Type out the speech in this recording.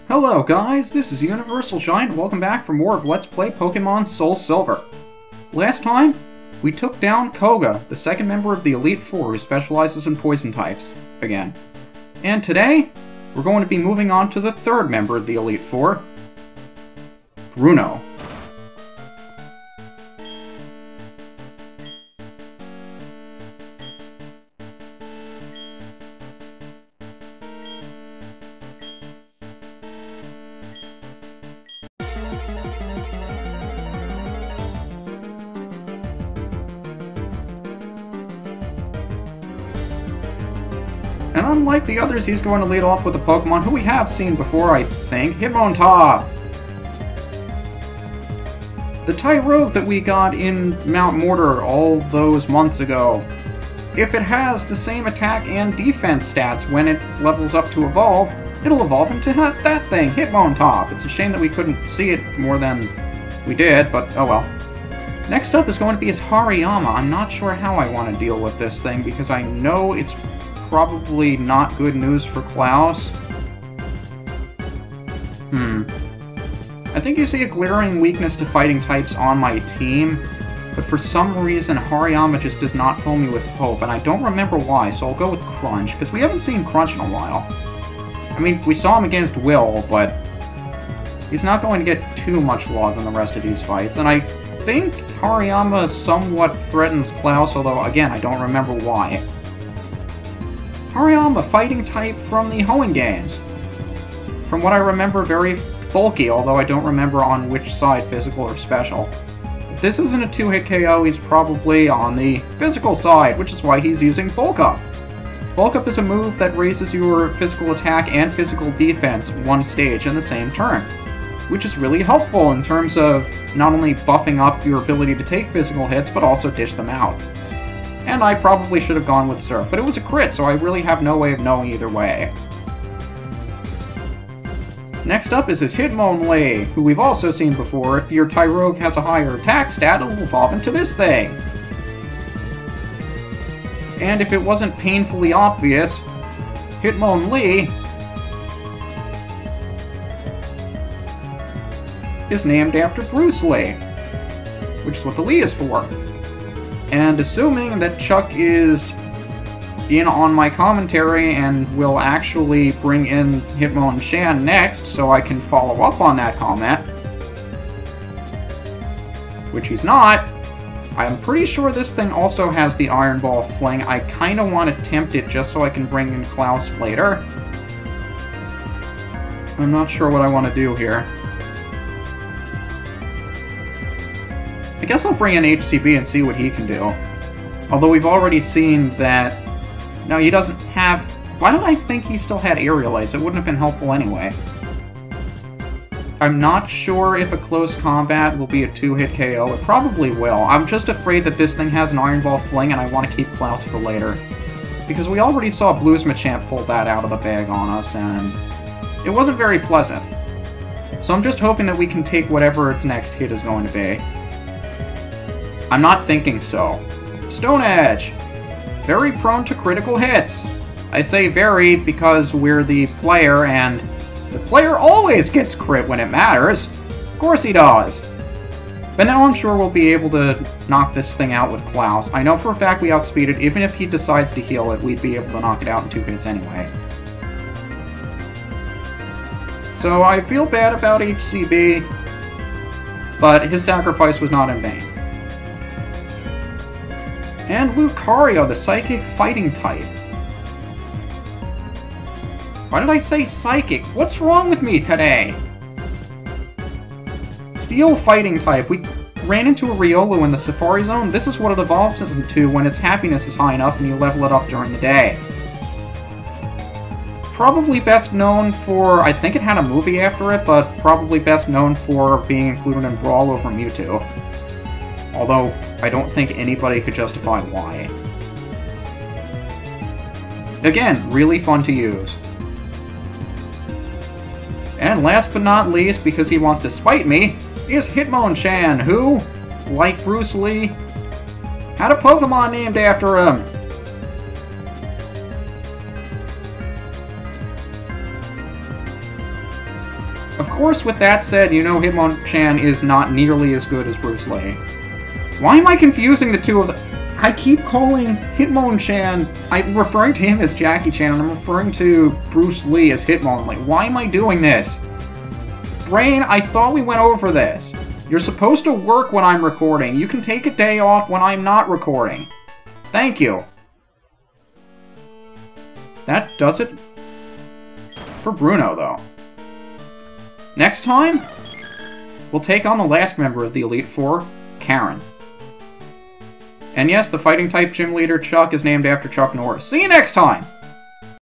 Hello guys, this is UniversalGiant. Welcome back for more of Let's Play Pokémon SoulSilver. Last time, we took down Koga, the second member of the Elite Four who specializes in poison types, again. And today, we're going to be moving on to the third member of the Elite Four, Bruno. And unlike the others, he's going to lead off with a Pokemon who we have seen before, I think, Hitmontop! The Tyrogue that we got in Mount Mortar all those months ago. If it has the same attack and defense stats when it levels up to evolve, it'll evolve into that thing, Hitmontop. It's a shame that we couldn't see it more than we did, but oh well. Next up is going to be his Hariyama. I'm not sure how I want to deal with this thing, because I know it's probably not good news for Klaus. I think you see a glaring weakness to fighting types on my team, but for some reason Hariyama just does not fill me with hope, and I don't remember why, so I'll go with Crunch, because we haven't seen Crunch in a while. I mean, we saw him against Will, but he's not going to get too much love in the rest of these fights, and I think Hariyama somewhat threatens Klaus, although again, I don't remember why. Hariyama, fighting type from the Hoenn games. From what I remember, very bulky, although I don't remember on which side, physical or special. If this isn't a 2-hit KO, he's probably on the physical side, which is why he's using Bulk Up. Bulk Up is a move that raises your physical attack and physical defense one stage in the same turn, which is really helpful in terms of not only buffing up your ability to take physical hits, but also dish them out. And I probably should have gone with Surf, but it was a crit, so I really have no way of knowing either way. Next up is his Hitmonlee, who we've also seen before. If your Tyrogue has a higher attack stat, it'll evolve into this thing. And if it wasn't painfully obvious, Hitmonlee is named after Bruce Lee, which is what the Lee is for. And assuming that Chuck is in on my commentary and will actually bring in Hitmonchan next so I can follow up on that comment, which he's not, I'm pretty sure this thing also has the Iron Ball Fling. I kind of want to tempt it just so I can bring in Klaus later. I'm not sure what I want to do here. I guess I'll bring in HCB and see what he can do. Although we've already seen that... No, he doesn't have... Why did I think he still had Aerial Ace? It wouldn't have been helpful anyway. I'm not sure if a close combat will be a 2-hit KO. It probably will. I'm just afraid that this thing has an Iron Ball Fling and I want to keep Klaus for later. Because we already saw Blues Machamp pull that out of the bag on us, and it wasn't very pleasant. So I'm just hoping that we can take whatever its next hit is going to be. I'm not thinking so. Stone Edge! Very prone to critical hits. I say very because we're the player, and the player always gets crit when it matters. Of course he does. But now I'm sure we'll be able to knock this thing out with Klaus. I know for a fact we outspeed it. Even if he decides to heal it, we'd be able to knock it out in 2 hits anyway. So I feel bad about HCB, but his sacrifice was not in vain. And Lucario, the Psychic fighting type. Why did I say Psychic? What's wrong with me today? Steel fighting type. We ran into a Riolu in the Safari Zone. This is what it evolves into when its happiness is high enough and you level it up during the day. Probably best known for... I think it had a movie after it, but probably best known for being included in Brawl over Mewtwo. Although, I don't think anybody could justify why. Again, really fun to use. And last but not least, because he wants to spite me, is Hitmonchan, who, like Bruce Lee, had a Pokemon named after him. Of course, with that said, you know Hitmonchan is not nearly as good as Bruce Lee. Why am I confusing the two of them? I keep calling Hitmonchan... I'm referring to him as Jackie Chan, and I'm referring to Bruce Lee as Hitmonlee. Why am I doing this? Brain, I thought we went over this. You're supposed to work when I'm recording. You can take a day off when I'm not recording. Thank you. That does it for Bruno, though. Next time, we'll take on the last member of the Elite Four, Karen. And yes, the fighting-type gym leader, Chuck, is named after Chuck Norris. See you next time!